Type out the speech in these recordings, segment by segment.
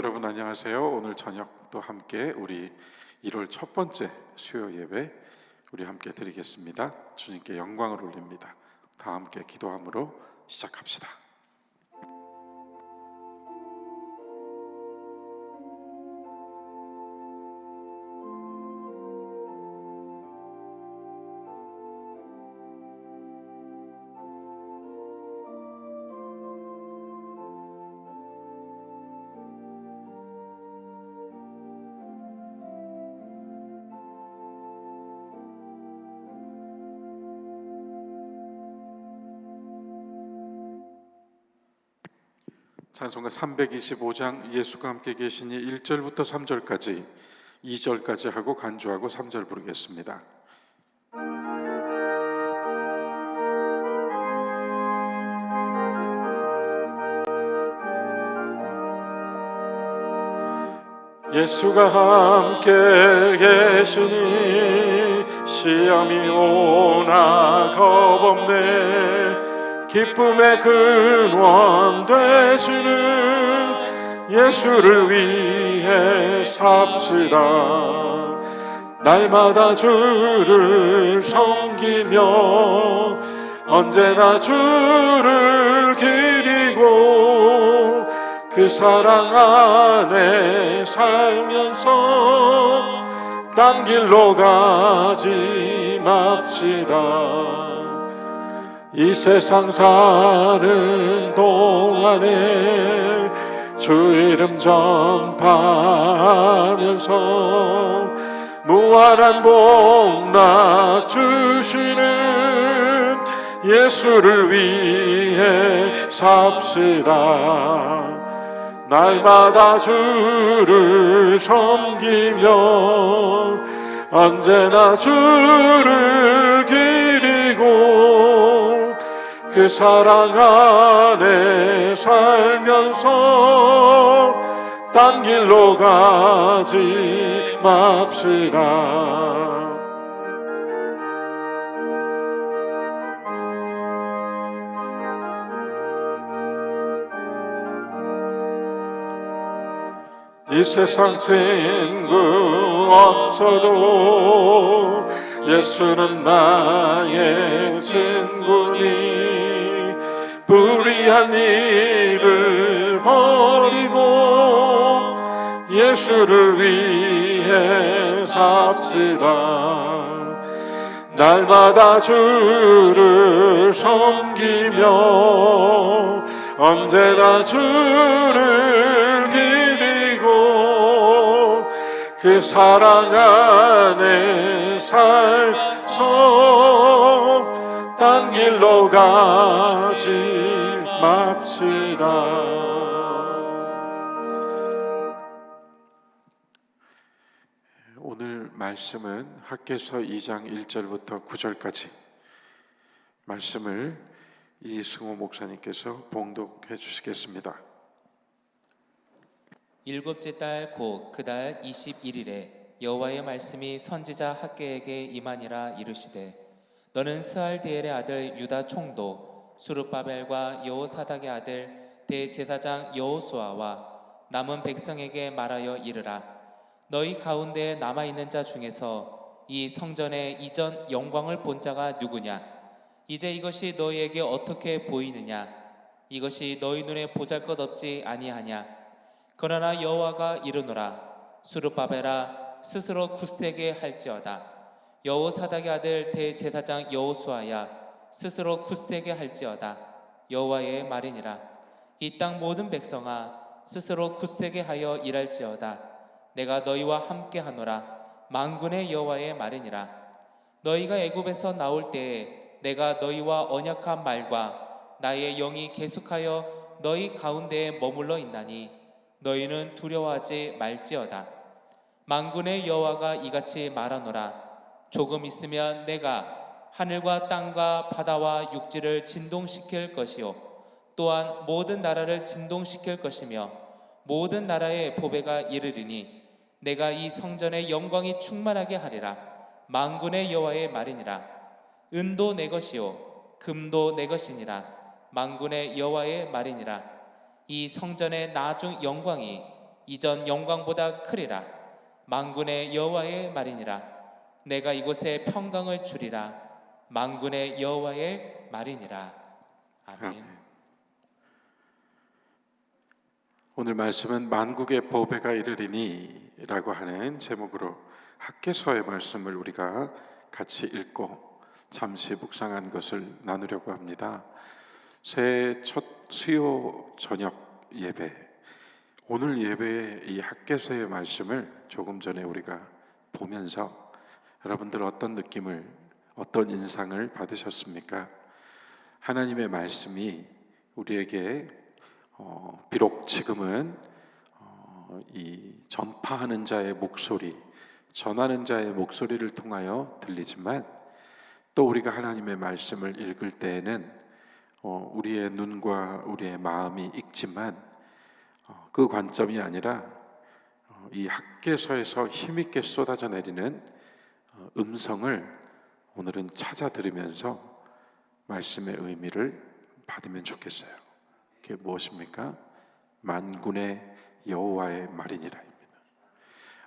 여러분 안녕하세요. 오늘 저녁도 함께 우리 1월 첫 번째 수요 예배 우리 함께 드리겠습니다. 주님께 영광을 올립니다. 다 함께 기도함으로 시작합시다. 찬송가 325장 예수가 함께 계시니 1절부터 3절까지 2절까지 하고 간주하고 3절 부르겠습니다. 예수가 함께 계시니 시험이 오나 겁없네. 기쁨의 근원 되시는 예수를 위해 삽시다. 날마다 주를 섬기며 언제나 주를 기리고 그 사랑 안에 살면서 딴 길로 가지 맙시다. 이 세상 사는 동안에 주 이름 전파하면서 무한한 복락 주시는 예수를 위해 삽시다. 날마다 주를 섬기며 언제나 주를 기리고 그 사랑 안에 살면서 딴 길로 가지 맙시다. 이 세상 친구 없어도 예수는 나의 친구니 불의한 일을 버리고 예수를 위해 삽시다. 날마다 주를 섬기며 언제나 주를 기리고 그 사랑 안에 살서 딴 길로 가지 맙시다. 오늘 말씀은 학개서 2장 1절부터 9절까지 말씀을 이승호 목사님께서 봉독해 주시겠습니다. 일곱째 달 곧 그 달 21일에 여호와의 말씀이 선지자 학개에게 임하니라. 이르시되 너는 스알디엘의 아들 유다 총독 수룹바벨과 여호사닥의 아들 대제사장 여호수아와 남은 백성에게 말하여 이르라. 너희 가운데 남아있는 자 중에서 이 성전의 이전 영광을 본 자가 누구냐? 이제 이것이 너희에게 어떻게 보이느냐? 이것이 너희 눈에 보잘것없지 아니하냐? 그러나 여호와가 이르노라. 수룹바벨아 스스로 굳세게 할지어다. 여호사닥의 아들 대제사장 여호수아야 스스로 굳세게 할지어다. 여호와의 말이니라. 이 땅 모든 백성아 스스로 굳세게 하여 일할지어다. 내가 너희와 함께 하노라. 만군의 여호와의 말이니라. 너희가 애굽에서 나올 때에 내가 너희와 언약한 말과 나의 영이 계속하여 너희 가운데에 머물러 있나니 너희는 두려워하지 말지어다. 만군의 여호와가 이같이 말하노라. 조금 있으면 내가 하늘과 땅과 바다와 육지를 진동시킬 것이요 또한 모든 나라를 진동시킬 것이며 모든 나라의 보배가 이르리니 내가 이 성전의 영광이 충만하게 하리라. 만군의 여호와의 말이니라. 은도 내 것이요 금도 내 것이니라. 만군의 여호와의 말이니라. 이 성전의 나중 영광이 이전 영광보다 크리라. 만군의 여호와의 말이니라. 내가 이곳에 평강을 주리라. 만군의 여호와의 말이니라. 아멘. 오늘 말씀은 만국의 보배가 이르리니 라고 하는 제목으로 학개서의 말씀을 우리가 같이 읽고 잠시 묵상한 것을 나누려고 합니다. 새해 첫 수요 저녁 예배, 오늘 예배의 이 학개서의 말씀을 조금 전에 우리가 보면서 여러분들 어떤 느낌을, 어떤 인상을 받으셨습니까? 하나님의 말씀이 우리에게 비록 지금은 이 전파하는 자의 목소리, 전하는 자의 목소리를 통하여 들리지만 또 우리가 하나님의 말씀을 읽을 때에는 우리의 눈과 우리의 마음이 익지만 그 관점이 아니라 이 학개서에서 힘있게 쏟아져 내리는 음성을 오늘은 찾아 들으면서 말씀의 의미를 받으면 좋겠어요. 그게 무엇입니까? 만군의 여호와의 말이니라입니다.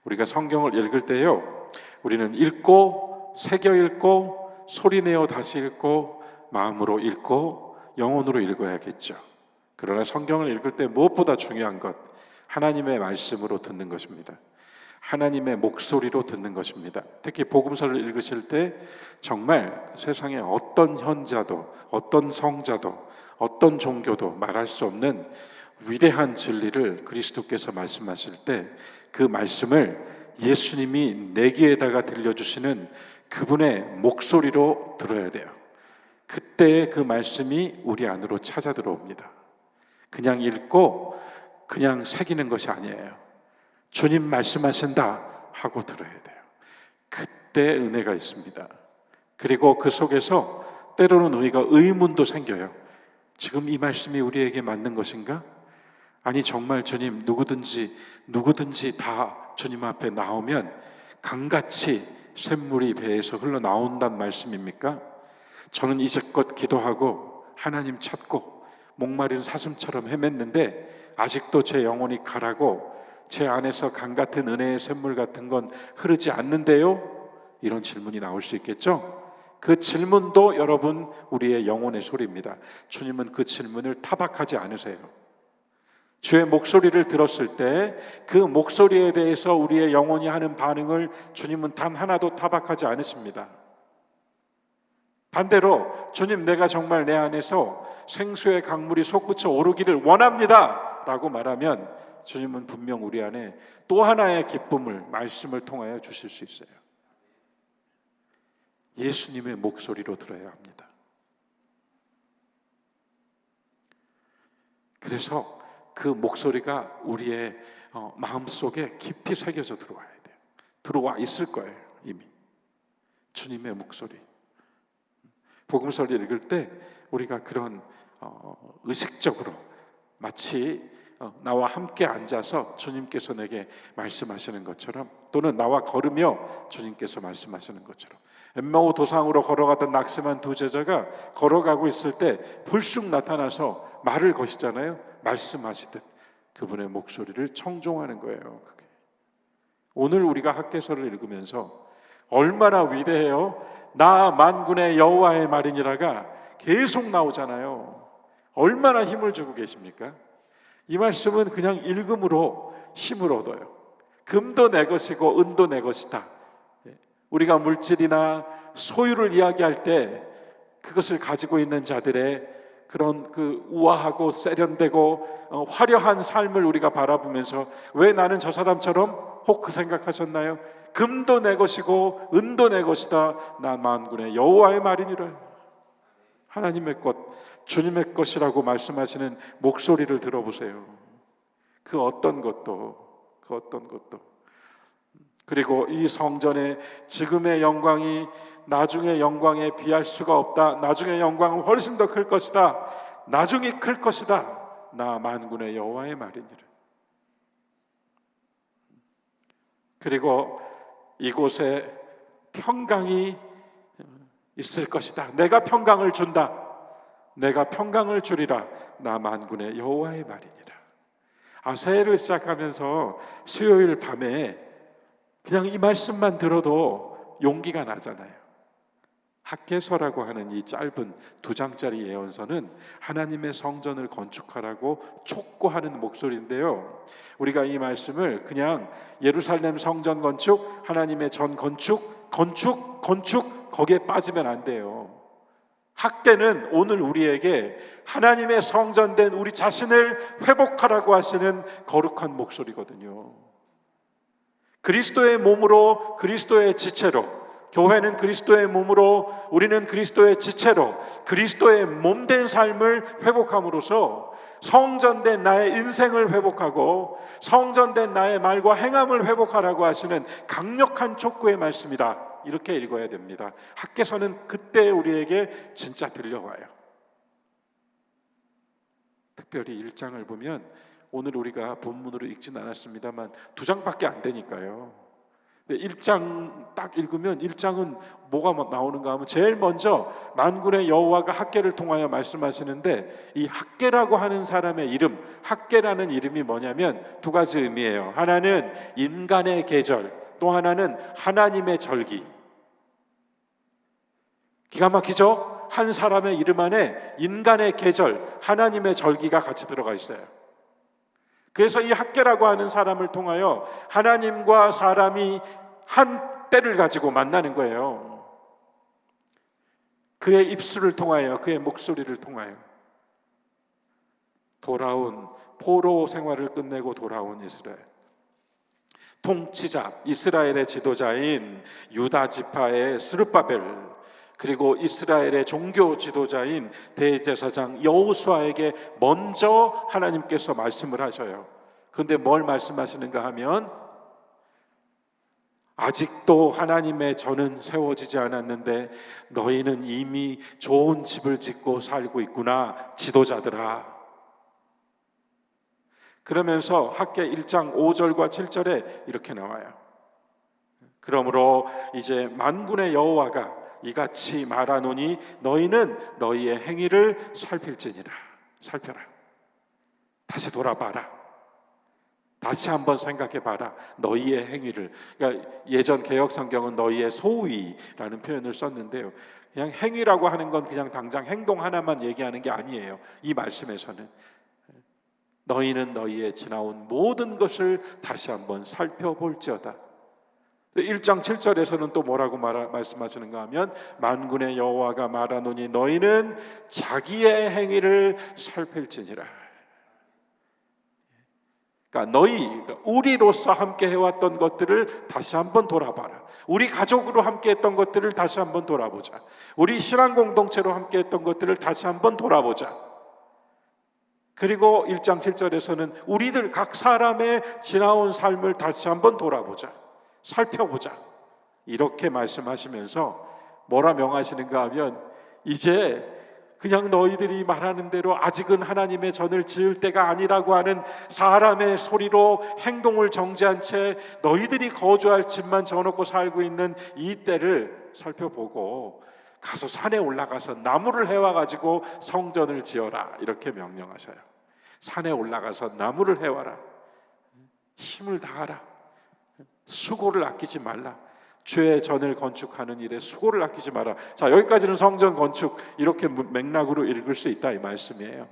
우리가 성경을 읽을 때요, 우리는 읽고 새겨 읽고 소리내어 다시 읽고 마음으로 읽고 영혼으로 읽어야겠죠. 그러나 성경을 읽을 때 무엇보다 중요한 것, 하나님의 말씀으로 듣는 것입니다. 하나님의 목소리로 듣는 것입니다. 특히 복음서를 읽으실 때 정말 세상에 어떤 현자도, 어떤 성자도, 어떤 종교도 말할 수 없는 위대한 진리를 그리스도께서 말씀하실 때 그 말씀을 예수님이 내 귀에다가 들려주시는 그분의 목소리로 들어야 돼요. 그때 그 말씀이 우리 안으로 찾아 들어옵니다. 그냥 읽고 그냥 새기는 것이 아니에요. 주님 말씀하신다 하고 들어야 돼요. 그때 은혜가 있습니다. 그리고 그 속에서 때로는 우리가 의문도 생겨요. 지금 이 말씀이 우리에게 맞는 것인가? 아니 정말 주님 누구든지 다 주님 앞에 나오면 강같이 샘물이 배에서 흘러나온다는 말씀입니까? 저는 이제껏 기도하고 하나님 찾고 목마른 사슴처럼 헤맸는데 아직도 제 영혼이 가라고 제 안에서 강 같은 은혜의 샘물 같은 건 흐르지 않는데요? 이런 질문이 나올 수 있겠죠? 그 질문도 여러분 우리의 영혼의 소리입니다. 주님은 그 질문을 타박하지 않으세요. 주의 목소리를 들었을 때 그 목소리에 대해서 우리의 영혼이 하는 반응을 주님은 단 하나도 타박하지 않으십니다. 반대로 주님 내가 정말 내 안에서 생수의 강물이 솟구쳐 오르기를 원합니다 라고 말하면 주님은 분명 우리 안에 또 하나의 기쁨을 말씀을 통하여 주실 수 있어요. 예수님의 목소리로 들어야 합니다. 그래서 그 목소리가 우리의 마음속에 깊이 새겨져 들어와야 돼요. 들어와 있을 거예요. 이미 주님의 목소리. 복음서를 읽을 때 우리가 그런 의식적으로 마치 나와 함께 앉아서 주님께서 내게 말씀하시는 것처럼, 또는 나와 걸으며 주님께서 말씀하시는 것처럼, 엠마오 도상으로 걸어가던 낙심한 두 제자가 걸어가고 있을 때 불쑥 나타나서 말을 거시잖아요. 말씀하시듯 그분의 목소리를 청종하는 거예요. 그게. 오늘 우리가 학개서를 읽으면서 얼마나 위대해요. 나 만군의 여호와의 말이니라가 계속 나오잖아요. 얼마나 힘을 주고 계십니까? 이 말씀은 그냥 읽음으로 힘을 얻어요. 금도 내 것이고 은도 내 것이다. 우리가 물질이나 소유를 이야기할 때 그것을 가지고 있는 자들의 그런 그 우아하고 세련되고 화려한 삶을 우리가 바라보면서 왜 나는 저 사람처럼 혹 그 생각하셨나요? 금도 내 것이고 은도 내 것이다. 나 만군의 여호와의 말이니라. 하나님의 것, 주님의 것이라고 말씀하시는 목소리를 들어보세요. 그 어떤 것도. 그리고 이 성전의 지금의 영광이 나중의 영광에 비할 수가 없다. 나중의 영광은 훨씬 더 클 것이다. 나중이 클 것이다. 나 만군의 여호와의 말이니라. 그리고 이곳에 평강이 있을 것이다. 내가 평강을 준다. 내가 평강을 주리라. 나 만군의 여호와의 말이니라. 새해를 시작하면서 수요일 밤에 그냥 이 말씀만 들어도 용기가 나잖아요. 학개서라고 하는 이 짧은 2장짜리 예언서는 하나님의 성전을 건축하라고 촉구하는 목소리인데요, 우리가 이 말씀을 그냥 예루살렘 성전 건축, 하나님의 전 건축 거기에 빠지면 안 돼요. 학개는 오늘 우리에게 하나님의 성전된 우리 자신을 회복하라고 하시는 거룩한 목소리거든요. 그리스도의 몸으로, 그리스도의 지체로, 교회는 그리스도의 몸으로, 우리는 그리스도의 지체로 그리스도의 몸된 삶을 회복함으로써 성전된 나의 인생을 회복하고 성전된 나의 말과 행함을 회복하라고 하시는 강력한 촉구의 말씀이다, 이렇게 읽어야 됩니다. 학개서는 그때 우리에게 진짜 들려와요. 특별히 1장을 보면, 오늘 우리가 본문으로 읽진 않았습니다만 2장밖에 안 되니까요. 1장 딱 읽으면 1장은 뭐가 나오는가 하면 제일 먼저 만군의 여호와가 학개를 통하여 말씀하시는데, 이 학개라고 하는 사람의 이름, 학개라는 이름이 뭐냐면 2가지 의미예요. 하나는 인간의 계절, 또 하나는 하나님의 절기. 기가 막히죠? 한 사람의 이름 안에 인간의 계절, 하나님의 절기가 같이 들어가 있어요. 그래서 이 학개라고 하는 사람을 통하여 하나님과 사람이 한 때를 가지고 만나는 거예요. 그의 입술을 통하여, 그의 목소리를 통하여 돌아온, 포로 생활을 끝내고 돌아온 이스라엘, 통치자, 이스라엘의 지도자인 유다 지파의 스룹바벨, 그리고 이스라엘의 종교 지도자인 대제사장 여호수아에게 먼저 하나님께서 말씀을 하셔요. 그런데 뭘 말씀하시는가 하면, 아직도 하나님의 전은 세워지지 않았는데 너희는 이미 좋은 집을 짓고 살고 있구나, 지도자들아. 그러면서 학개 1장 5절과 7절에 이렇게 나와요. 그러므로 이제 만군의 여호와가 이같이 말하노니 너희는 너희의 행위를 살필지니라. 살펴라. 다시 돌아봐라. 다시 한번 생각해봐라. 너희의 행위를. 그러니까 예전 개역 성경은 너희의 소위라는 표현을 썼는데요, 그냥 행위라고 하는 건 그냥 당장 행동 하나만 얘기하는 게 아니에요. 이 말씀에서는 너희는 너희의 지나온 모든 것을 다시 한번 살펴볼지어다. 1장 7절에서는 또 뭐라고 말씀하시는가 하면, 만군의 여호와가 말하노니 너희는 자기의 행위를 살필지니라. 그러니까 우리로서 함께 해왔던 것들을 다시 한번 돌아봐라. 우리 가족으로 함께 했던 것들을 다시 한번 돌아보자. 우리 신앙 공동체로 함께 했던 것들을 다시 한번 돌아보자. 그리고 1장 7절에서는 우리들 각 사람의 지나온 삶을 다시 한번 돌아보자, 살펴보자, 이렇게 말씀하시면서 뭐라 명하시는가 하면, 이제 그냥 너희들이 말하는 대로 아직은 하나님의 전을 지을 때가 아니라고 하는 사람의 소리로 행동을 정지한 채 너희들이 거주할 집만 져놓고 살고 있는 이 때를 살펴보고 가서 산에 올라가서 나무를 해와가지고 성전을 지어라, 이렇게 명령하셔요. 산에 올라가서 나무를 해와라. 힘을 다하라. 수고를 아끼지 말라. 주의 전을 건축하는 일에 수고를 아끼지 마라. 자, 여기까지는 성전 건축, 이렇게 맥락으로 읽을 수 있다, 이 말씀이에요.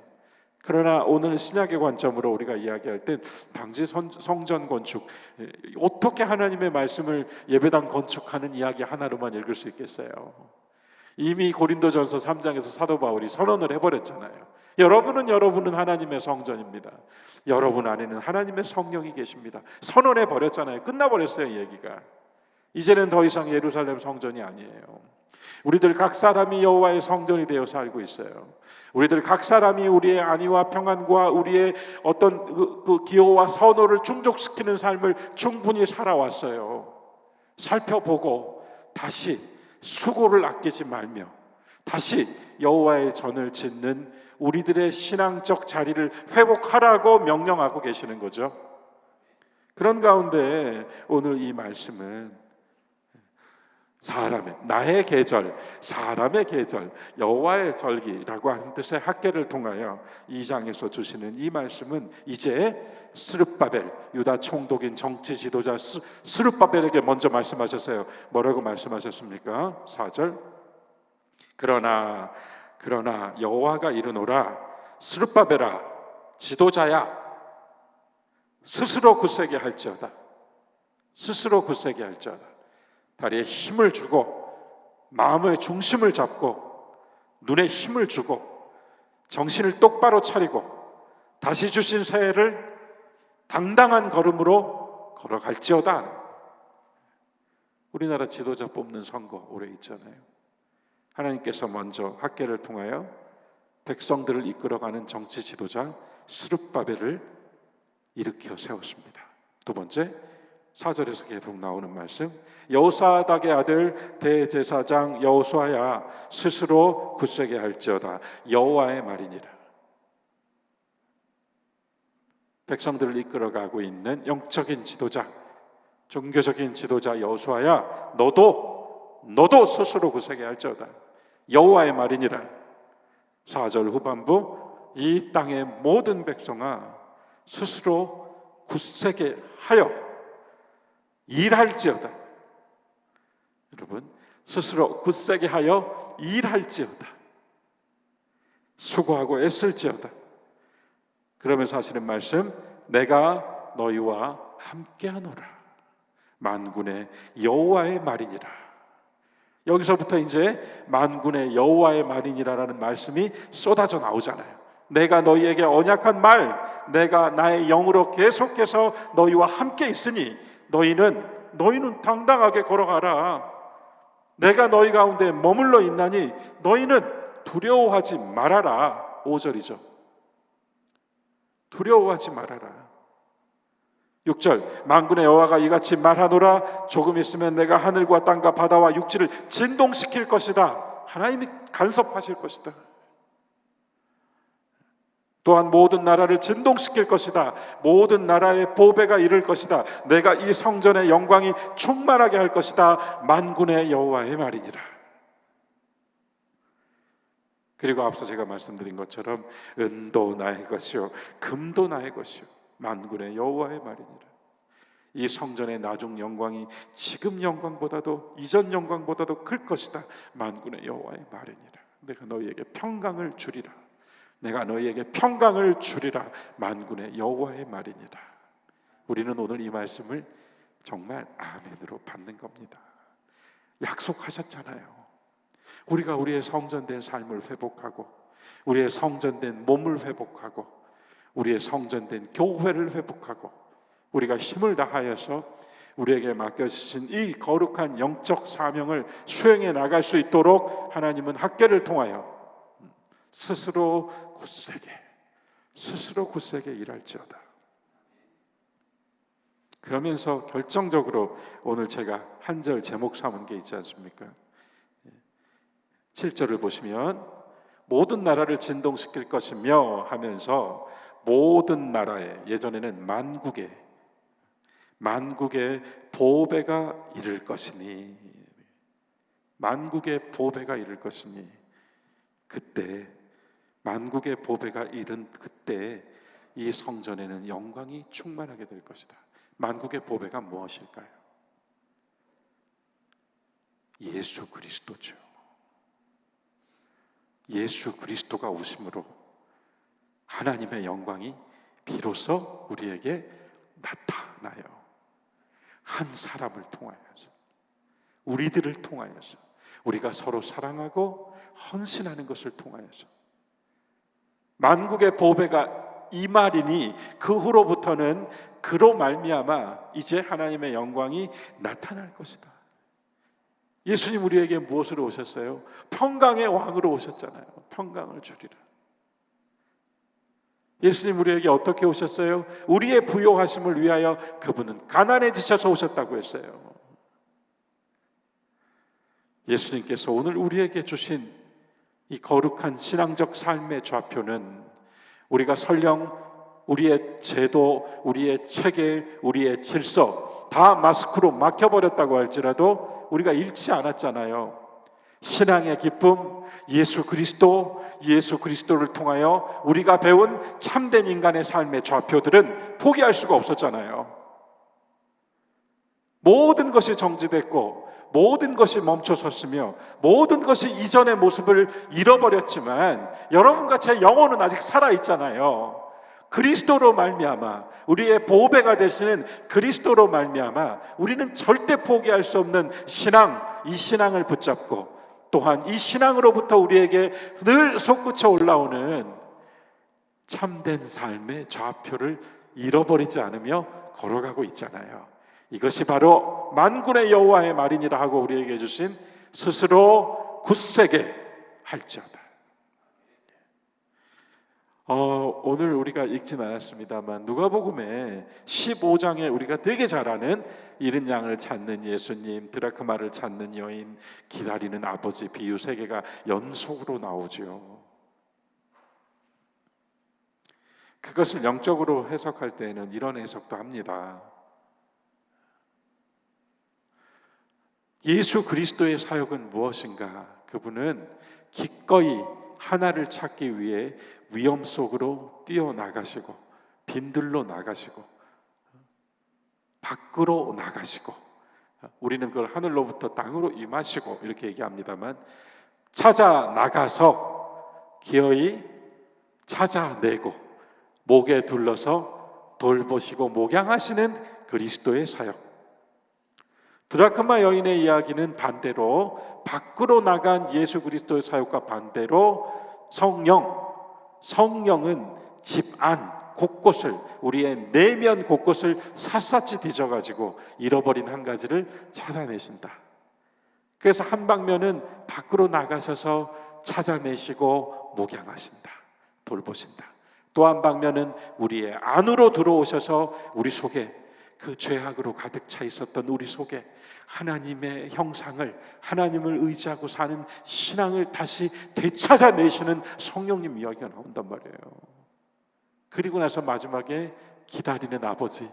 그러나 오늘 신약의 관점으로 우리가 이야기할 땐 당시 성전 건축, 어떻게 하나님의 말씀을 예배당 건축하는 이야기 하나로만 읽을 수 있겠어요? 이미 고린도전서 3장에서 사도 바울이 선언을 해버렸잖아요. 여러분은 하나님의 성전입니다. 여러분 안에는 하나님의 성령이 계십니다. 선언해 버렸잖아요. 끝나버렸어요, 이 얘기가. 이제는 더 이상 예루살렘 성전이 아니에요. 우리들 각 사람이 여호와의 성전이 되어 살고 있어요. 우리들 각 사람이 우리의 안위와 평안과 우리의 어떤 그 기호와 선호를 충족시키는 삶을 충분히 살아왔어요. 살펴보고 다시 수고를 아끼지 말며 다시 여호와의 전을 짓는 우리들의 신앙적 자리를 회복하라고 명령하고 계시는 거죠. 그런 가운데 오늘 이 말씀은 나의 계절, 사람의 계절, 여호와의 절기라고 하는 뜻의 학개를 통하여 2장에서 주시는 이 말씀은 이제 스룹바벨, 유다 총독인 정치 지도자 스룹바벨에게 먼저 말씀하셨어요. 뭐라고 말씀하셨습니까? 4절. 그러나 여호와가 이르노라, 스룹바벨아, 지도자야, 스스로 굳세게 할지어다. 스스로 굳세게 할지어다. 다리에 힘을 주고 마음의 중심을 잡고 눈에 힘을 주고 정신을 똑바로 차리고 다시 주신 새해를 당당한 걸음으로 걸어갈지어다. 우리나라 지도자 뽑는 선거 오래 있잖아요. 하나님께서 먼저 학계를 통하여 백성들을 이끌어가는 정치 지도자 스룹바벨을 일으켜 세웠습니다. 두 번째, 4절에서 계속 나오는 말씀, 여호사닥의 아들 대제사장 여호수아야, 스스로 굳세게 할지어다. 여호와의 말이니라. 백성들을 이끌어가고 있는 영적인 지도자, 종교적인 지도자 여호수아야, 너도 스스로 굳세게 할지어다. 여호와의 말이니라. 4절 후반부, 이 땅의 모든 백성아, 스스로 굳세게 하여 일할지어다. 여러분, 스스로 굳세게 하여 일할지어다. 수고하고 애쓸지어다. 그러면서 하시는 말씀, 내가 너희와 함께하노라. 만군의 여호와의 말이니라. 여기서부터 이제 만군의 여호와의 말이니라라는 말씀이 쏟아져 나오잖아요. 내가 너희에게 언약한 말, 내가 나의 영으로 계속해서 너희와 함께 있으니 너희는 당당하게 걸어가라. 내가 너희 가운데 머물러 있나니 너희는 두려워하지 말아라. 5절이죠. 두려워하지 말아라. 6절, 만군의 여호와가 이같이 말하노라. 조금 있으면 내가 하늘과 땅과 바다와 육지를 진동시킬 것이다. 하나님이 간섭하실 것이다. 또한 모든 나라를 진동시킬 것이다. 모든 나라의 보배가 이를 것이다. 내가 이 성전의 영광이 충만하게 할 것이다. 만군의 여호와의 말이니라. 그리고 앞서 제가 말씀드린 것처럼 은도 나의 것이요 금도 나의 것이요 만군의 여호와의 말이니라. 이 성전의 나중 영광이 지금 영광보다도 이전 영광보다도 클 것이다. 만군의 여호와의 말이니라. 내가 너희에게 평강을 주리라. 내가 너희에게 평강을 주리라. 만군의 여호와의 말이니라. 우리는 오늘 이 말씀을 정말 아멘으로 받는 겁니다. 약속하셨잖아요. 우리가 우리의 성전된 삶을 회복하고 우리의 성전된 몸을 회복하고 우리의 성전된 교회를 회복하고 우리가 힘을 다하여서 우리에게 맡겨주신 이 거룩한 영적 사명을 수행해 나갈 수 있도록 하나님은 학계를 통하여 스스로 굳세게 일할지어다. 그러면서 결정적으로 오늘 제가 한 절 제목 삼은 게 있지 않습니까? 7절을 보시면 모든 나라를 진동시킬 것이며 하면서 모든 나라에, 예전에는 만국의 보배가 이를 것이니, 만국의 보배가 이를 것이니, 그때 만국의 보배가 이른 그때 이 성전에는 영광이 충만하게 될 것이다. 만국의 보배가 무엇일까요? 예수 그리스도죠. 예수 그리스도가 오심으로 하나님의 영광이 비로소 우리에게 나타나요. 한 사람을 통하여서, 우리들을 통하여서, 우리가 서로 사랑하고 헌신하는 것을 통하여서 만국의 보배가 이 말이니 그 후로부터는 그로 말미암아 이제 하나님의 영광이 나타날 것이다. 예수님 우리에게 무엇으로 오셨어요? 평강의 왕으로 오셨잖아요. 평강을 주리라. 예수님 우리에게 어떻게 오셨어요? 우리의 부요하심을 위하여 그분은 가난해지셔서 오셨다고 했어요. 예수님께서 오늘 우리에게 주신 이 거룩한 신앙적 삶의 좌표는 우리가 설령 우리의 제도, 우리의 체계, 우리의 질서 다 마스크로 막혀버렸다고 할지라도 우리가 잃지 않았잖아요. 신앙의 기쁨, 예수 그리스도를 통하여 우리가 배운 참된 인간의 삶의 좌표들은 포기할 수가 없었잖아요. 모든 것이 정지됐고 모든 것이 멈춰섰으며 모든 것이 이전의 모습을 잃어버렸지만 여러분과 제 영혼은 아직 살아있잖아요. 그리스도로 말미암아, 우리의 보배가 되시는 그리스도로 말미암아 우리는 절대 포기할 수 없는 신앙, 이 신앙을 붙잡고 또한 이 신앙으로부터 우리에게 늘 솟구쳐 올라오는 참된 삶의 좌표를 잃어버리지 않으며 걸어가고 있잖아요. 이것이 바로 만군의 여호와의 말이니라 하고 우리에게 주신 스스로 굳세게 할지어다. 오늘 우리가 읽진 않았습니다만 누가복음에 15장에 우리가 되게 잘 아는 잃은 양을 찾는 예수님, 드라크마를 찾는 여인, 기다리는 아버지 비유 세 개가 연속으로 나오죠. 그것을 영적으로 해석할 때에는 이런 해석도 합니다. 예수 그리스도의 사역은 무엇인가? 그분은 기꺼이 하나를 찾기 위해 위험 속으로 뛰어나가시고 빈들로 나가시고 밖으로 나가시고 우리는 그걸 하늘로부터 땅으로 임하시고 이렇게 얘기합니다만 찾아 나가서 기어이 찾아내고 목에 둘러서 돌보시고 목양하시는 그리스도의 사역. 드라크마 여인의 이야기는 반대로 밖으로 나간 예수 그리스도의 사역과 반대로 성령은 집 안 곳곳을, 우리의 내면 곳곳을 샅샅이 뒤져가지고 잃어버린 한 가지를 찾아내신다. 그래서 한 방면은 밖으로 나가셔서 찾아내시고 목양하신다, 돌보신다. 또 한 방면은 우리의 안으로 들어오셔서 우리 속에 그 죄악으로 가득 차 있었던 우리 속에 하나님의 형상을, 하나님을 의지하고 사는 신앙을 다시 되찾아내시는 성령님 이야기가 나온단 말이에요. 그리고 나서 마지막에 기다리는 아버지,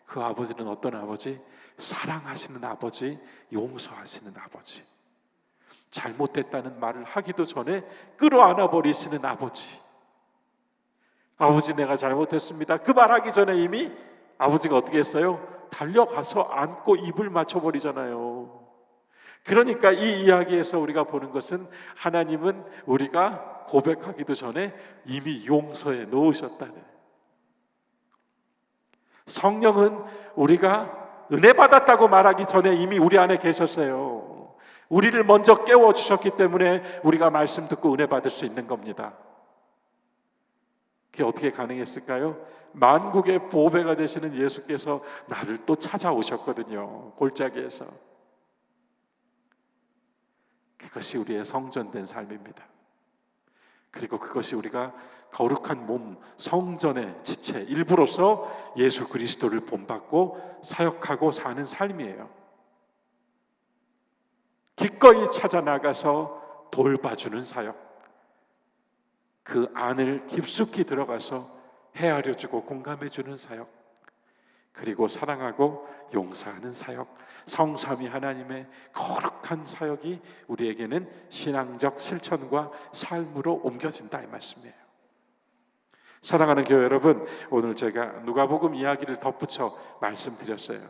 그 아버지는 어떤 아버지? 사랑하시는 아버지, 용서하시는 아버지, 잘못됐다는 말을 하기도 전에 끌어안아 버리시는 아버지. 아버지 내가 잘못했습니다, 그 말하기 전에 이미 아버지가 어떻게 했어요? 달려가서 안고 입을 맞춰버리잖아요. 그러니까 이 이야기에서 우리가 보는 것은 하나님은 우리가 고백하기도 전에 이미 용서해 놓으셨다는, 성령은 우리가 은혜 받았다고 말하기 전에 이미 우리 안에 계셨어요. 우리를 먼저 깨워주셨기 때문에 우리가 말씀 듣고 은혜 받을 수 있는 겁니다. 그게 어떻게 가능했을까요? 만국의 보배가 되시는 예수께서 나를 또 찾아오셨거든요. 골짜기에서. 그것이 우리의 성전된 삶입니다. 그리고 그것이 우리가 거룩한 몸, 성전의 지체 일부로서 예수 그리스도를 본받고 사역하고 사는 삶이에요. 기꺼이 찾아 나가서 돌봐주는 사역, 그 안을 깊숙이 들어가서 헤아려주고 공감해주는 사역, 그리고 사랑하고 용서하는 사역, 성삼위 하나님의 거룩한 사역이 우리에게는 신앙적 실천과 삶으로 옮겨진다 이 말씀이에요. 사랑하는 교회 여러분, 오늘 제가 누가복음 이야기를 덧붙여 말씀드렸어요.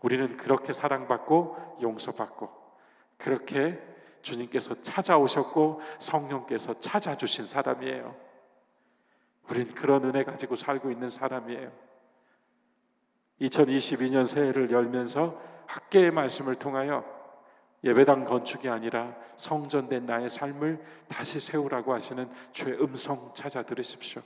우리는 그렇게 사랑받고 용서받고 그렇게 주님께서 찾아오셨고 성령께서 찾아주신 사람이에요. 우린 그런 은혜 가지고 살고 있는 사람이에요. 2022년 새해를 열면서 학계의 말씀을 통하여 예배당 건축이 아니라 성전된 나의 삶을 다시 세우라고 하시는 주의 음성 찾아 들으십시오.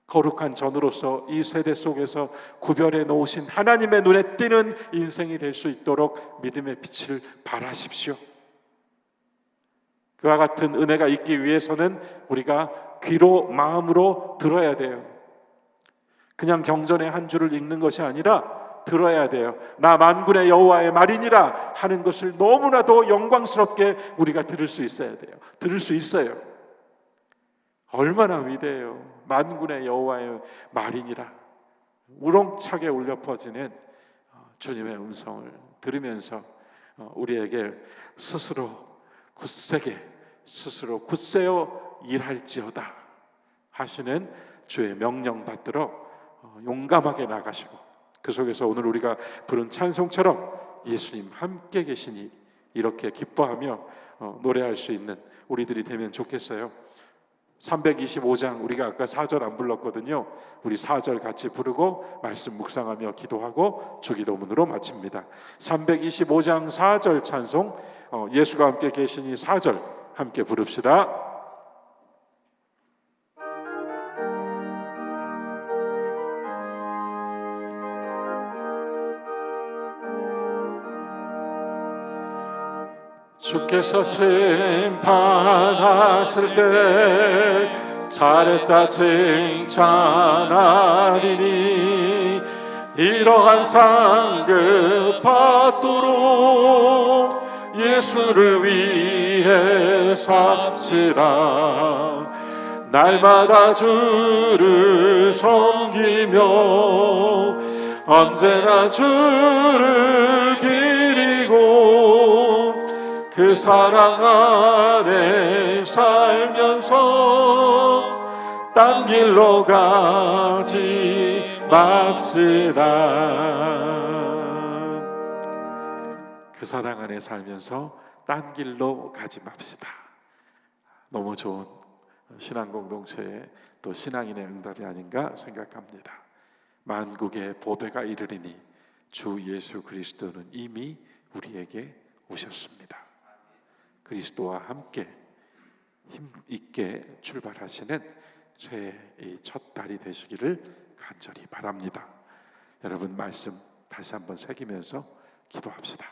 거룩한 전으로서 이 세대 속에서 구별해 놓으신 하나님의 눈에 띄는 인생이 될 수 있도록 믿음의 빛을 발하십시오. 그와 같은 은혜가 있기 위해서는 우리가 귀로 마음으로 들어야 돼요. 그냥 경전의 한 줄을 읽는 것이 아니라 들어야 돼요. 나 만군의 여호와의 말이니라 하는 것을 너무나도 영광스럽게 우리가 들을 수 있어야 돼요. 들을 수 있어요. 얼마나 위대해요. 만군의 여호와의 말이니라 우렁차게 울려 퍼지는 주님의 음성을 들으면서 우리에게 스스로 굳세어 일할지어다 하시는 주의 명령 받들어 용감하게 나가시고, 그 속에서 오늘 우리가 부른 찬송처럼 예수님 함께 계시니 이렇게 기뻐하며 노래할 수 있는 우리들이 되면 좋겠어요. 325장 우리가 아까 4절 안 불렀거든요. 우리 4절 같이 부르고 말씀 묵상하며 기도하고 주기도문으로 마칩니다. 325장 4절 찬송, 예수가 함께 계시니 4절 함께 부릅시다. 주께서 심판하실 때 잘했다 칭찬하리니 이러한 상급 받도록 예수를 위해 삽시다. 날마다 주를 섬기며 언제나 주를 기리고 그 사랑 안에 살면서 딴 길로 가지 맙시다. 그 사랑 안에 살면서 딴 길로 가지 맙시다. 너무 좋은 신앙 공동체의 또 신앙인의 응답이 아닌가 생각합니다. 만국의 보배가 이르리니 주 예수 그리스도는 이미 우리에게 오셨습니다. 그리스도와 함께 힘있게 출발하시는 새해 첫 달이 되시기를 간절히 바랍니다. 여러분 말씀 다시 한번 새기면서 기도합시다.